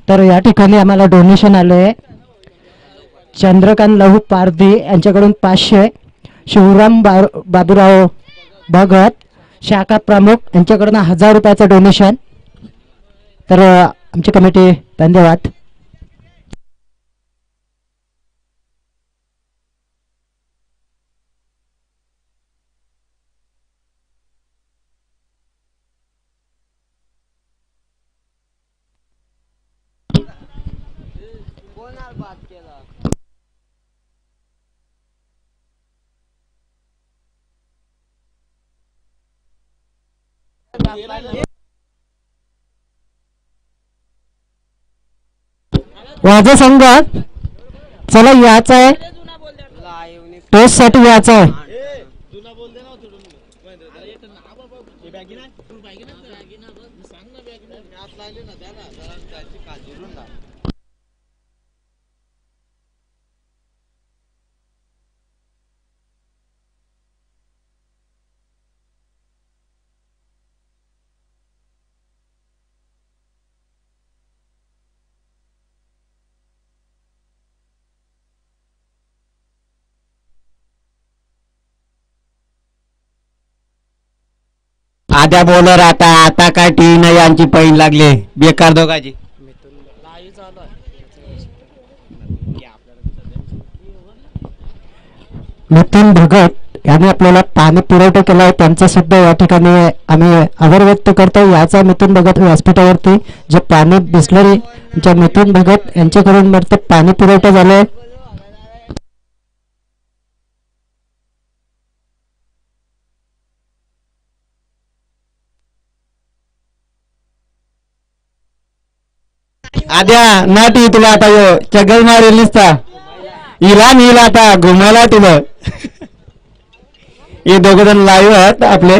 तर या ठिकाणी आम्हाला डोनेशन आले चंद्रकांत लहू पारधी यांच्याकडून 500, शिवराम बाबूराव भगत शाखा प्रमुख यांच्याकडून 1000 रुपयाचं डोनेशन. तर आमची कमिटी धन्यवाद. वाजा संघ चला याचा आहे टेस्ट साठी याचा आहे. आद्या बॉलर आता आता काय टीम नाही यांची पैन लागले बेकार दोघांची. नितीन भगत यांनी आपल्याला पाणी पुरवठा केला आहे त्यांचा सुद्धा या ठिकाणी आम्ही आभार व्यक्त करतो. याचा नितीन भगत व्यासपीठावरती जे पाणी बिस्लरी ज्या नितीन भगत यांच्याकडून पाणी पुरवठा झालाय. आद्या नाटी तुला आता यो चगल मारेल निसता हिला नीला आता घुमायला तुला. हे दोघ जण लाईव्ह आहेत आपले.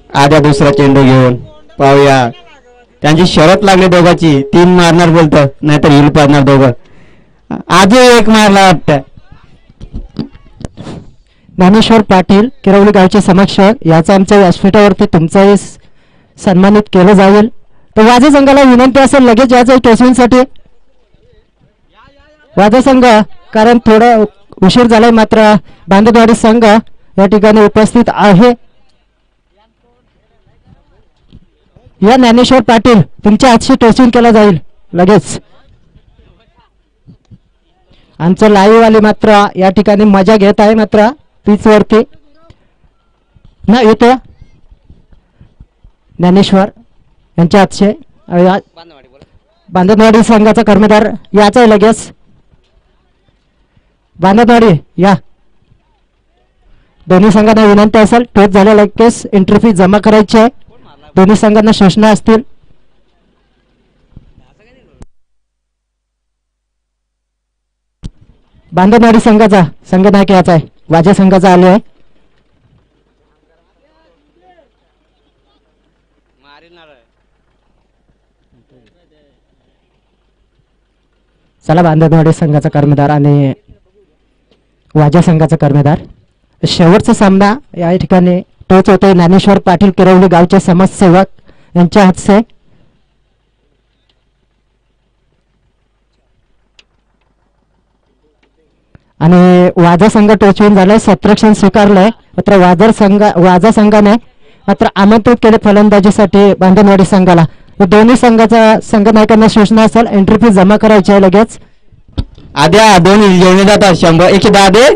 आद्या दुसरा चेंडू घेऊन पाहूया. त्यांची शरत लागली दोघांची 3 मारणार बोलतो नाहीतर हिल पाडणार दोघं. आजही एक मारला वाटतं. ज्ञानेश्वर पाटील किरवली गावचे समक्ष याचा आमच्या व्यासपीठावरती तुमचाही सन्मानित केलं जाईल. तर वाजे संघाला विनंती असेल लगेच याचं टोचविंगसाठी वाजे संघ कारण थोडा उशीर झालाय मात्र बांधवाडी संघ या ठिकाणी उपस्थित आहे. या ज्ञानेश्वर पाटील तुमच्या हातशी टोचविंग केला जाईल लगेच. आमचं लाईव्ह वाले मात्र या ठिकाणी मजा घेत आहे मात्र पिच वरती ना येतो ज्ञानेश्वर यांच्या हातचे बांधवाडी संघाचा कर्मधार याचा आहे लगेच. बांधवाडी या दोन्ही संघांना विनंती असेल टोच झाल्या लगेच एंट्री फी जमा करायची आहे. दोन्ही संघांना सूचना असतील. बांधवाडी संघाचा संघनायक याचा आहे वाजा संघाचा आले आहे. चला बांधवाडी संघाचा कर्मधार आणि वाजा संघाचा कर्मधार शेवटचा सामना या ठिकाणी टोच होतोय. ज्ञानेश्वर पाटील किरवली गावचे समाजसेवक यांच्या हातचे. आणि वाजा संघ टोचवून झालाय सत्रक्षण स्वीकारलंय मात्र वाजा संघाने मात्र आमंत्रित केले फलंदाजीसाठी बांधणवाडी संघाला. दोन्ही संघाचा संघनायकांना सूचना असेल एंट्री फी जमा करायची आहे लगेच. आद्या दोन्ही जेवणे जातात 100 110 दे.